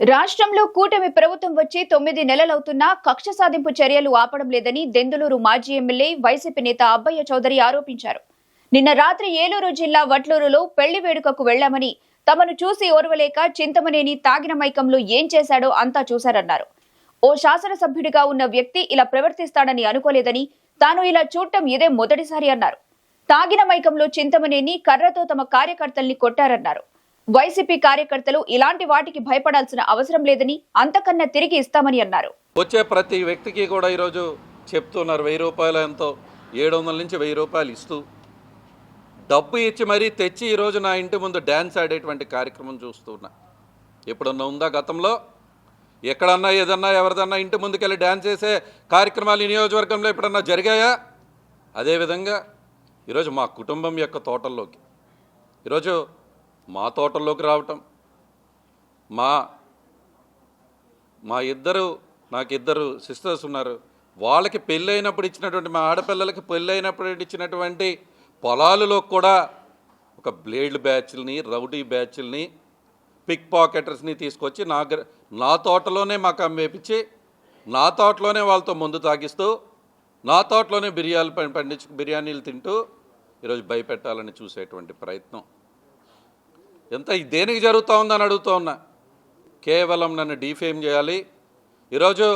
రాష్ట్రంలో కూటమి ప్రభుత్వం వచ్చి 9 నెలలవుతున్నా కక్ష సాధింపు చర్యలు ఆపడం లేదని దెందులూరు మాజీ ఎమ్మెల్యే వైసీపీ నేత అబ్బయ్య చౌదరి ఆరోపించారు. నిన్న రాత్రి ఏలూరు జిల్లా వట్లూరులో పెళ్లి వేడుకకు వెళ్లామని, తమను చూసి ఓర్వలేక చింతమనేని తాగిన మైకంలో ఏం చేశాడో అంతా చూశారన్నారు. ఓ శాసనసభ్యుడిగా ఉన్న వ్యక్తి ఇలా ప్రవర్తిస్తాడని అనుకోలేదని, తాను ఇలా చూడటం ఇదే మొదటిసారి అన్నారు. తాగిన మైకంలో చింతమనేని కర్రతో తమ కార్యకర్తల్ని కొట్టారన్నారు. వైసీపీ కార్యకర్తలు ఇలాంటి వాటికి భయపడాల్సిన అవసరం లేదని, అంతకన్నా తిరిగి ఇస్తామని అన్నారు. వచ్చే ప్రతి వ్యక్తికి కూడా ఈరోజు చెప్తున్నారు 1000 రూపాయలు ఎంతో 700 నుంచి 1000 రూపాయలు ఇస్తూ డబ్బు ఇచ్చి మరీ తెచ్చి ఈరోజు నా ఇంటి ముందు డ్యాన్స్ ఆడేటువంటి కార్యక్రమం చూస్తున్నా. ఎప్పుడన్నా ఉందా గతంలో? ఎక్కడన్నా ఏదన్నా ఎవరిదన్నా ఇంటి ముందుకెళ్ళి డ్యాన్స్ చేసే కార్యక్రమాలు ఈ నియోజకవర్గంలో ఎప్పుడన్నా జరిగాయా? అదేవిధంగా ఈరోజు మా కుటుంబం యొక్క తోటల్లోకి, ఈరోజు మా తోటల్లోకి రావటం, నాకు ఇద్దరు సిస్టర్స్ ఉన్నారు, వాళ్ళకి పెళ్ళైనప్పుడు ఇచ్చినటువంటి, మా ఆడపిల్లలకి పెళ్ళైనప్పుడు ఇచ్చినటువంటి పొలాలలో కూడా ఒక బ్లేడ్ బ్యాచ్ని, రౌడీ బ్యాచ్ని, పిక్ పాకెటర్స్ని తీసుకొచ్చి నా తోటలోనే మాకు అమ్మేపించి, నా తోటలోనే వాళ్ళతో ముందు తాగిస్తూ, నా తోటలోనే బిర్యానీలు తింటూ ఈరోజు భయపెట్టాలని చూసేటువంటి ప్రయత్నం ఎంత దేనికి జరుగుతూ ఉందని అడుగుతూ ఉన్నా. కేవలం నన్ను డీఫేమ్ చేయాలి. ఈరోజు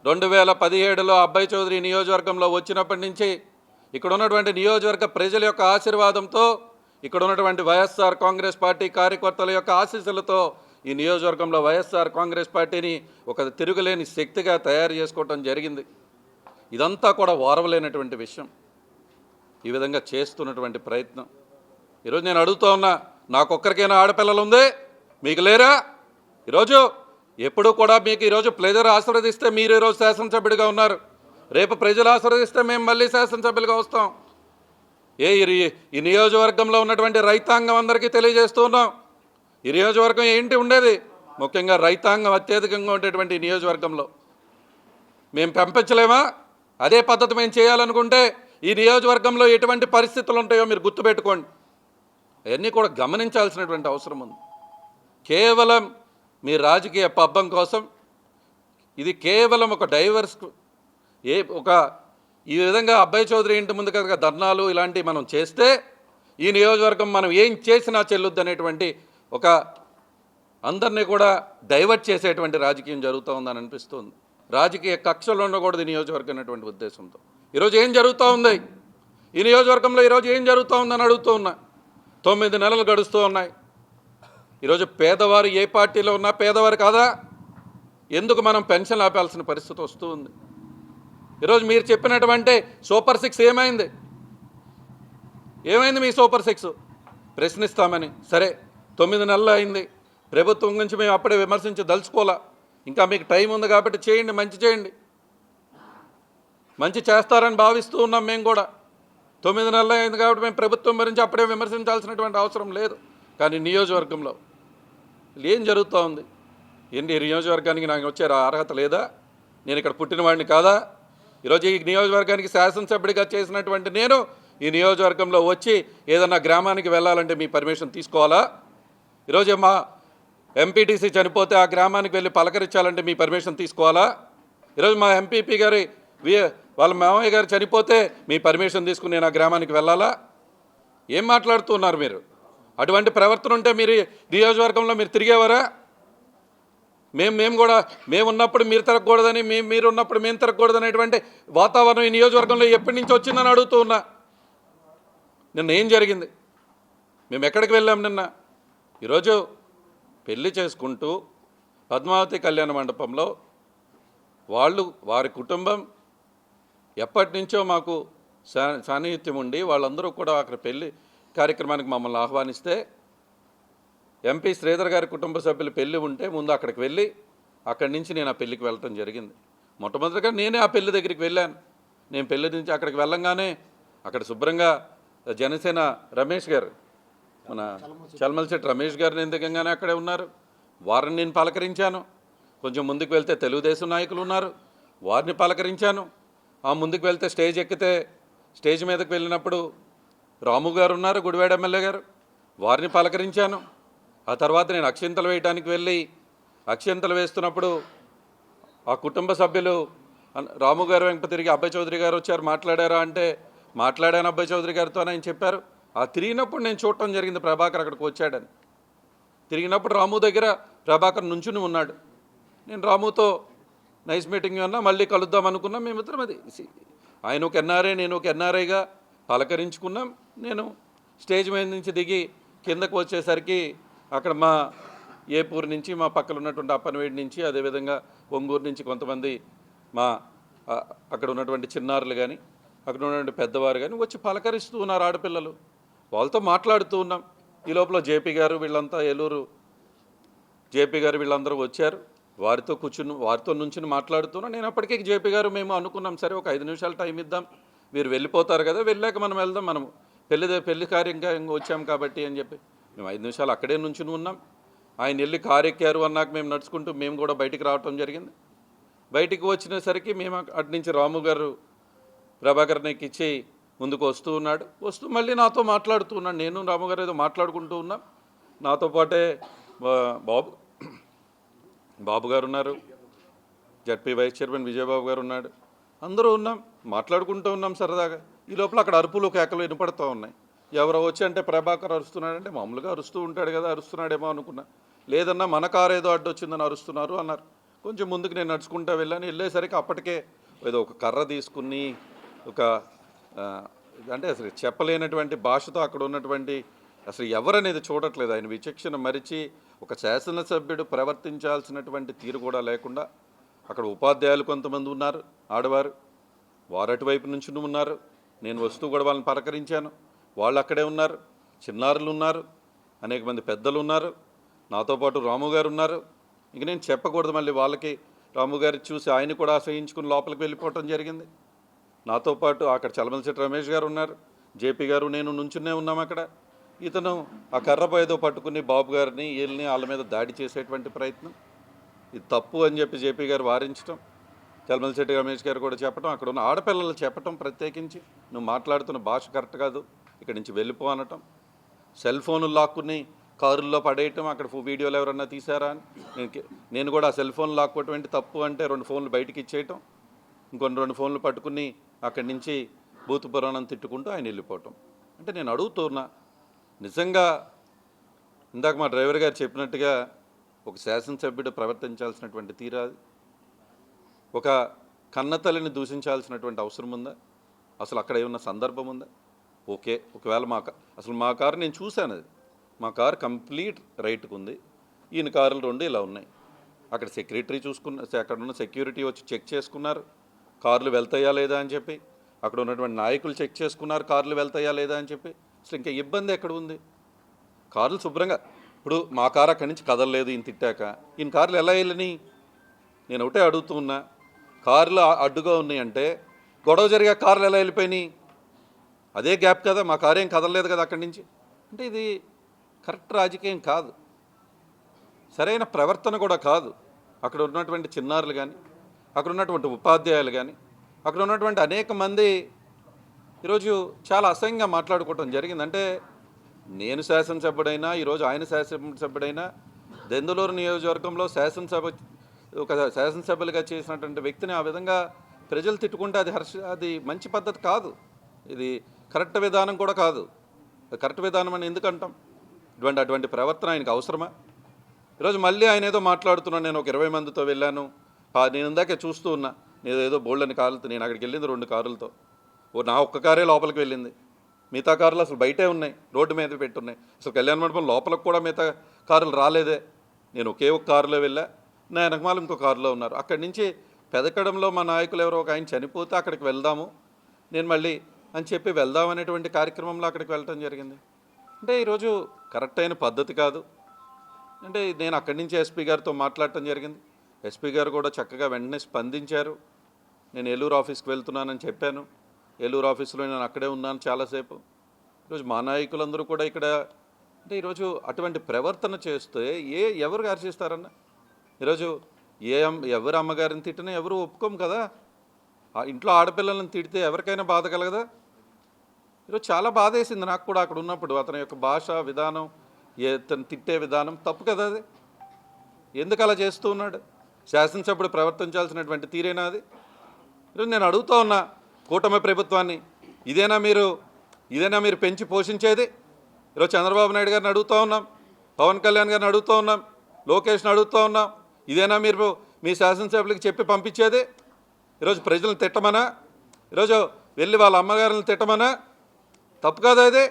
2017లో అబ్బయ్య చౌదరి నియోజకవర్గంలో వచ్చినప్పటి నుంచి ఇక్కడ ఉన్నటువంటి నియోజకవర్గ ప్రజల యొక్క ఆశీర్వాదంతో, ఇక్కడ ఉన్నటువంటి వైఎస్ఆర్ కాంగ్రెస్ పార్టీ కార్యకర్తల యొక్క ఆశీస్సులతో ఈ నియోజకవర్గంలో వైఎస్ఆర్ కాంగ్రెస్ పార్టీని ఒక తిరుగులేని శక్తిగా తయారు చేసుకోవటం జరిగింది. ఇదంతా కూడా ఓర్వలేనటువంటి విషయం. ఈ విధంగా చేస్తున్నటువంటి ప్రయత్నం ఈరోజు నేను అడుగుతూ ఉన్నా, నాకొక్కరికైనా ఆడపిల్లలు ఉంది, మీకు లేరా? ఈరోజు ఎప్పుడు కూడా మీకు ఈరోజు ప్రజలు ఆశీర్వదిస్తే మీరు ఈరోజు శాసనసభ్యుడిగా ఉన్నారు, రేపు ప్రజలు ఆశీర్వదిస్తే మేము మళ్ళీ శాసనసభ్యులుగా వస్తాం. ఈ నియోజకవర్గంలో ఉన్నటువంటి రైతాంగం అందరికీ తెలియజేస్తూ ఉన్నాం. ఈ నియోజకవర్గం ఏంటి ఉండేది? ముఖ్యంగా రైతాంగం అత్యధికంగా ఉండేటువంటి నియోజకవర్గంలో మేము పంపించలేమా? అదే పద్ధతి మేము చేయాలనుకుంటే ఈ నియోజకవర్గంలో ఎటువంటి పరిస్థితులు ఉంటాయో మీరు గుర్తుపెట్టుకోండి. అవన్నీ కూడా గమనించాల్సినటువంటి అవసరం ఉంది. కేవలం మీ రాజకీయ పబ్బం కోసం ఇది కేవలం ఒక డైవర్స్ ఈ విధంగా అబ్బయ్య చౌదరి ఇంటి ముందు కనుక ధర్నాలు ఇలాంటివి మనం చేస్తే ఈ నియోజకవర్గం మనం ఏం చేసినా చెల్లుద్ది అనేటువంటి ఒక అందరినీ కూడా డైవర్ట్ చేసేటువంటి రాజకీయం జరుగుతూ ఉందని అనిపిస్తుంది. రాజకీయ కక్షలు ఉండకూడదు ఈ నియోజకవర్గం అనేటువంటి ఉద్దేశంతో ఈరోజు ఏం జరుగుతూ ఉంది, ఈ నియోజకవర్గంలో ఈరోజు ఏం జరుగుతూ ఉందని అడుగుతూ ఉన్నా. 9 నెలలు గడుస్తూ ఉన్నాయి. ఈరోజు పేదవారు ఏ పార్టీలో ఉన్నా పేదవారు కాదా? ఎందుకు మనం పెన్షన్ ఆపాల్సిన పరిస్థితి వస్తూ ఉంది? ఈరోజు మీరు చెప్పినటువంటి సూపర్ 6 ఏమైంది? మీ సూపర్ 6? ప్రశ్నిస్తామని సరే 9 నెలలు అయింది. ప్రభుత్వం గురించి మేము అప్పుడే విమర్శించదలుచుకోవాలా. ఇంకా మీకు టైం ఉంది కాబట్టి చేయండి, మంచి చేయండి, మంచి చేస్తారని భావిస్తూ ఉన్నాం. మేము కూడా 9 నెలలు అయింది కాబట్టి మేము ప్రభుత్వం గురించి అప్పుడే విమర్శించాల్సినటువంటి అవసరం లేదు. కానీ నియోజకవర్గంలో ఏం జరుగుతూ ఉంది? ఏంటి, నియోజకవర్గానికి నాకు వచ్చే అర్హత లేదా? నేను ఇక్కడ పుట్టినవాడిని కాదా? ఈరోజు ఈ నియోజకవర్గానికి శాసనసభ్యుడిగా చేసినటువంటి నేను ఈ నియోజకవర్గంలో వచ్చి ఏదన్నా గ్రామానికి వెళ్ళాలంటే మీ పర్మిషన్ తీసుకోవాలా? ఈరోజు మా ఎంపీటీసీ చనిపోతే ఆ గ్రామానికి వెళ్ళి పలకరించాలంటే మీ పర్మిషన్ తీసుకోవాలా? ఈరోజు మా ఎంపీపీ గారి వాళ్ళ మామయ్య గారు చనిపోతే మీ పర్మిషన్ తీసుకుని నేను ఆ గ్రామానికి వెళ్ళాలా? ఏం మాట్లాడుతున్నారు మీరు? అటువంటి ప్రవర్తన ఉంటే మీరు నియోజకవర్గంలో మీరు తిరిగేవారా? మేము ఉన్నప్పుడు మీరు తిరగకూడదని, మీరు ఉన్నప్పుడు మేము తిరగకూడదనేటువంటి వాతావరణం ఈ నియోజకవర్గంలో ఎప్పటి నుంచి వచ్చిందని అడుగుతూ ఉన్నా. నిన్న ఏం జరిగింది? మేము ఎక్కడికి వెళ్ళాం నిన్న? ఈరోజు పెళ్లి చేసుకుంటూ పద్మావతి కళ్యాణ మండపంలో వారి కుటుంబం ఎప్పటి నుంచో మాకు సాన్నిహిత్యం ఉండి వాళ్ళందరూ కూడా అక్కడ పెళ్లి కార్యక్రమానికి మమ్మల్ని ఆహ్వానిస్తే ఎంపీ శ్రీధర్ గారి కుటుంబ సభ్యులు పెళ్లి ఉంటే ముందు అక్కడికి వెళ్ళి అక్కడి నుంచి నేను ఆ పెళ్లికి వెళ్ళటం జరిగింది. మొట్టమొదటిగా నేనే ఆ పెళ్లి దగ్గరికి వెళ్ళాను. నేను పెళ్లి నుంచి అక్కడికి వెళ్ళంగానే అక్కడ శుభ్రంగా జనసేన రమేష్ గారు, మన చల్మల్శెట్టి రమేష్ గారు ఎందుకంగానే అక్కడే ఉన్నారు. వారిని నేను పలకరించాను. కొంచెం ముందుకు వెళ్తే తెలుగుదేశం నాయకులు ఉన్నారు, వారిని పలకరించాను. ఆ ముందుకు వెళ్తే స్టేజ్ మీదకి వెళ్ళినప్పుడు రాము గారు ఉన్నారు, గుడివాడ ఎమ్మెల్యే గారు, వారిని పలకరించాను. ఆ తర్వాత నేను అక్షింతలు వేయడానికి వెళ్ళి అక్షింతలు వేస్తున్నప్పుడు ఆ కుటుంబ సభ్యులు రాము గారు వెంక తిరిగి అబ్బాయి చౌదరి గారు వచ్చారు మాట్లాడారా అంటే మాట్లాడాను అబ్బాయి చౌదరి గారితో ఆయన చెప్పారు. ఆ తిరిగినప్పుడు నేను చూడటం జరిగింది ప్రభాకర్ అక్కడికి వచ్చాడని. తిరిగినప్పుడు రాము దగ్గర ప్రభాకర్ నుంచుని ఉన్నాడు. నేను రాముతో నైస్ మీటింగ్ అన్నా మళ్ళీ కలుద్దాం అనుకున్నాం. మేమిద్దరం అది ఆయన ఒక ఎన్ఆర్ఐ నేను ఒక ఎన్ఆర్ఐగా పలకరించుకున్నాం. నేను స్టేజ్ మీద నుంచి దిగి కిందకు వచ్చేసరికి అక్కడ మా ఏపూరు నుంచి మా పక్కన ఉన్నటువంటి అప్పనవేడి నుంచి అదేవిధంగా ఒంగూరు నుంచి కొంతమంది మా అక్కడ ఉన్నటువంటి చిన్నారులు కానీ అక్కడ ఉన్నటువంటి పెద్దవారు కానీ వచ్చి పలకరిస్తూ ఉన్నారు ఆడపిల్లలు. వాళ్ళతో మాట్లాడుతూ ఉన్నాం. ఈ లోపల జేపీ గారు వీళ్ళంతా ఏలూరు జేపీ గారు వీళ్ళందరూ వచ్చారు. వారితో నుంచి మాట్లాడుతున్నా. నేను అప్పటికే జేపీ గారు మేము అనుకున్నాం సరే ఒక 5 నిమిషాలు టైం ఇద్దాం, మీరు వెళ్ళిపోతారు కదా, వెళ్ళాక మనం వెళ్దాం, మనం పెళ్లి కార్యంగా వచ్చాం కాబట్టి అని చెప్పి మేము 5 నిమిషాలు అక్కడే నుంచుని ఉన్నాం. ఆయన వెళ్ళి కారు ఎక్కారు అన్నాక మేము నడుచుకుంటూ మేము కూడా బయటికి రావటం జరిగింది. బయటికి వచ్చినసరికి మేము అటు నుంచి రాము గారు ప్రభాకర్ని ఎక్కించి ముందుకు వస్తూ ఉన్నాడు. వస్తూ మళ్ళీ నాతో మాట్లాడుతూ ఉన్నాడు. నేను రాము గారు ఏదో మాట్లాడుకుంటూ ఉన్నాం. నాతో పాటే బాబు గారు ఉన్నారు, జడ్పీ వైస్ చైర్మన్ విజయబాబు గారు ఉన్నాడు. అందరూ ఉన్నాం, మాట్లాడుకుంటూ ఉన్నాం సరదాగా. ఈ లోపల అక్కడ అరుపులు కేకలు వినపడుతూ ఉన్నాయి. ఎవరో వచ్చి అంటే ప్రభాకర్ అరుస్తున్నాడంటే మామూలుగా అరుస్తూ ఉంటాడు కదా, అరుస్తున్నాడేమో అనుకున్నా. లేదన్నా మన కారు ఏదో అడ్డొచ్చిందని అరుస్తున్నారు అన్నారు. కొంచెం ముందుకు నేను నడుచుకుంటూ వెళ్ళేసరికి అప్పటికే ఏదో ఒక కర్ర తీసుకుని ఒక అంటే అసలు చెప్పలేనటువంటి భాషతో అక్కడ ఉన్నటువంటి అసలు ఎవరనేది చూడట్లేదు. ఆయన విచక్షణ మరిచి ఒక శాసనసభ్యుడు ప్రవర్తించాల్సినటువంటి తీరు కూడా లేకుండా అక్కడ ఉపాధ్యాయులు కొంతమంది ఉన్నారు ఆడవారు, వారు అటువైపు నుంచి ఉన్నారు. నేను వస్తూ కూడా వాళ్ళని పలకరించాను, వాళ్ళు అక్కడే ఉన్నారు. చిన్నారులు ఉన్నారు, అనేక మంది పెద్దలు ఉన్నారు, నాతో పాటు రాము గారు ఉన్నారు. ఇంక నేను చెప్పకూడదు మళ్ళీ వాళ్ళకి. రాము గారి చూసి ఆయన కూడా ఆశ్రయించుకుని లోపలికి వెళ్ళిపోవటం జరిగింది. నాతో పాటు అక్కడ చలమలశెట్టి రమేష్ గారు ఉన్నారు, జేపీ గారు నేను నుంచునే ఉన్నాం అక్కడ. ఇతను ఆ కర్రపై ఏదో పట్టుకుని బాబు గారిని వీళ్ళని వాళ్ళ మీద దాడి చేసేటువంటి ప్రయత్నం, ఇది తప్పు అని చెప్పి జేపీ గారు వారించడం, చలమలశెట్టి రమేష్ గారు కూడా చెప్పడం, అక్కడ ఉన్న ఆడపిల్లలు చెప్పటం ప్రత్యేకించి నువ్వు మాట్లాడుతున్న భాష కరెక్ట్ కాదు, ఇక్కడి నుంచి వెళ్ళిపో అనటం, సెల్ ఫోన్లు లాక్కుని కారుల్లో పడేయటం, అక్కడ వీడియోలు ఎవరన్నా తీసారా అని నేను కూడా ఆ సెల్ ఫోన్ లాక్కోవటం ఏంటి తప్పు అంటే 2 ఫోన్లు బయటికి ఇచ్చేయటం, ఇంకొన్ని 2 ఫోన్లు పట్టుకుని అక్కడి నుంచి బూతు పురాణం తిట్టుకుంటూ ఆయన వెళ్ళిపోవటం. అంటే నేను అడుగుతున్నా, నిజంగా ఇందాక మా డ్రైవర్ గారు చెప్పినట్టుగా ఒక శాసనసభ్యుడు ప్రవర్తించాల్సినటువంటి తీరాది, ఒక కన్నతల్లిని దూషించాల్సినటువంటి అవసరం ఉందా? అసలు అక్కడ ఏమన్నా సందర్భం ఉందా? ఓకే, ఒకవేళ అసలు మా కారు నేను చూశాను, అది మా కారు కంప్లీట్ రైట్కు ఉంది, ఈయన కారులు 2 ఇలా ఉన్నాయి. అక్కడ సెక్రటరీ అక్కడ ఉన్న సెక్యూరిటీ వచ్చి చెక్ చేసుకున్నారు కార్లు వెళ్తాయా లేదా అని చెప్పి, అక్కడ ఉన్నటువంటి నాయకులు చెక్ చేసుకున్నారు కార్లు వెళ్తాయా లేదా అని చెప్పి. అసలు ఇంకా ఇబ్బంది ఎక్కడ ఉంది? కార్లు శుభ్రంగా, ఇప్పుడు మా కారు అక్కడి నుంచి కదలలేదు ఈయన తిట్టాక, ఈయన కార్లు ఎలా వెళ్ళని నేను ఒకటే అడుగుతూ ఉన్నా. కార్లు అడ్డుగా ఉన్నాయి అంటే గొడవ జరిగే కార్లు ఎలా వెళ్ళిపోయినాయి? అదే గ్యాప్ కదా, మా కారు ఏం కదలలేదు కదా అక్కడి నుంచి. అంటే ఇది కరెక్ట్ రాజకీయం కాదు, సరైన ప్రవర్తన కూడా కాదు. అక్కడ ఉన్నటువంటి చిన్నారులు కానీ, అక్కడ ఉన్నటువంటి ఉపాధ్యాయులు కానీ, అక్కడ ఉన్నటువంటి అనేక మంది ఈరోజు చాలా అసహ్యంగా మాట్లాడుకోవటం జరిగింది. అంటే నేను శాసనసభ్యుడైనా, ఈరోజు ఆయన శాసనసభ్యుడైనా, దెందులూరు నియోజకవర్గంలో ఒక శాసనసభ్యులుగా చేసినటువంటి వ్యక్తిని ఆ విధంగా ప్రజలు తిట్టుకుంటే అది మంచి పద్ధతి కాదు, ఇది కరెక్ట్ విధానం కూడా కాదు. కరెక్ట్ విధానం అని ఎందుకంటాం? అటువంటి ప్రవర్తన ఆయనకు అవసరమా? ఈరోజు మళ్ళీ ఆయన ఏదో మాట్లాడుతున్నాను, నేను ఒక 20 మందితో వెళ్ళాను, నేను ఇందాకే చూస్తూ ఉన్నా, నేను ఏదో బోల్డని కారులతో, నేను అక్కడికి వెళ్ళింది 2 కారులతో, నా ఒక్క కారే లోపలికి వెళ్ళింది, మిగతా కారులు అసలు బయటే ఉన్నాయి, రోడ్డు మీద పెట్టున్నాయి. అసలు కళ్యాణ మండపం లోపలికి కూడా మిగతా కారులు రాలేదే. నేను ఒకే ఒక కారులో వెళ్ళా, నా వెనకమాల ఇంకో కారులో ఉన్నారు. అక్కడి నుంచి పెదకడంలో మా నాయకులు ఎవరో ఒక ఆయన చనిపోతే అక్కడికి వెళ్దాము, నేను మళ్ళీ అని చెప్పి వెళ్దామనేటువంటి కార్యక్రమంలో అక్కడికి వెళ్ళటం జరిగింది. అంటే ఈరోజు కరెక్ట్ అయిన పద్ధతి కాదు. అంటే నేను అక్కడి నుంచి ఎస్పీ గారితో మాట్లాడటం జరిగింది. ఎస్పీ గారు కూడా చక్కగా వెంటనే స్పందించారు. నేను ఏలూరు ఆఫీస్కి వెళ్తున్నానని చెప్పాను. ఏలూరు ఆఫీసులో నేను అక్కడే ఉన్నాను చాలాసేపు. ఈరోజు మా నాయకులందరూ కూడా ఇక్కడ, అంటే ఈరోజు అటువంటి ప్రవర్తన చేస్తే ఎవరు హర్షిస్తారన్న? ఈరోజు ఎవరు అమ్మగారిని తిట్టినా ఎవరు ఒప్పుకోము కదా. ఇంట్లో ఆడపిల్లలను తిడితే ఎవరికైనా బాధ కలగదా? ఈరోజు చాలా బాధ వేసింది నాకు కూడా అక్కడ ఉన్నప్పుడు. అతని యొక్క భాష విధానం, అతను తిట్టే విధానం తప్పు కదా అది. ఎందుకు అలా చేస్తూ ఉన్నాడు? శాసనసభ్యుడు ప్రవర్తించాల్సినటువంటి తీరేనా అది? ఈరోజు నేను అడుగుతూ ఉన్నా కూటమి ప్రభుత్వాన్ని, ఇదేనా మీరు పెంచి పోషించేది? ఈరోజు చంద్రబాబు నాయుడు గారిని అడుగుతూ ఉన్నాం, పవన్ కళ్యాణ్ గారిని అడుగుతూ ఉన్నాం, లోకేష్ని అడుగుతూ ఉన్నాం, ఇదేనా మీరు మీ శాసనసభ్యులకి చెప్పి పంపించేది? ఈరోజు ప్రజలను తిట్టమనా? ఈరోజు వెళ్ళి వాళ్ళ అమ్మగారులను తిట్టమనా? తప్పు కాదా ఇది?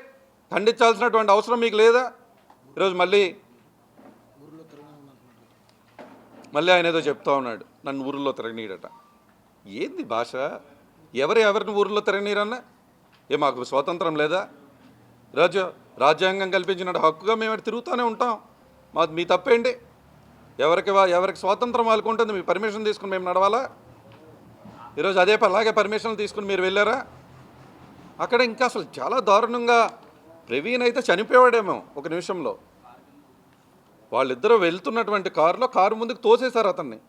ఖండించాల్సినటువంటి అవసరం మీకు లేదా? ఈరోజు మళ్ళీ ఆయన ఏదో చెప్తా ఉన్నాడు, నన్ను ఊరిలో తిరగనీయడట. ఏంది భాష? ఎవరిని ఊరిలో తిరగనీరన్నా? మాకు స్వాతంత్రం లేదా? ఈరోజు రాజ్యాంగం కల్పించిన హక్కుగా మేము ఇక్కడ తిరుగుతూనే ఉంటాం. మీ తప్పేంటి? ఎవరికి స్వాతంత్రం వాళ్ళకు ఉంటుంది. మీ పర్మిషన్ తీసుకుని మేము నడవాలా? ఈరోజు అలాగే పర్మిషన్లు తీసుకుని మీరు వెళ్ళారా? అక్కడ ఇంకా అసలు చాలా దారుణంగా ప్రవీణ్ అయితే చనిపోయాడేమో ఒక నిమిషంలో. వాళ్ళిద్దరూ వెళ్తున్నటువంటి కారు ముందుకు తోసేశారు అతన్ని.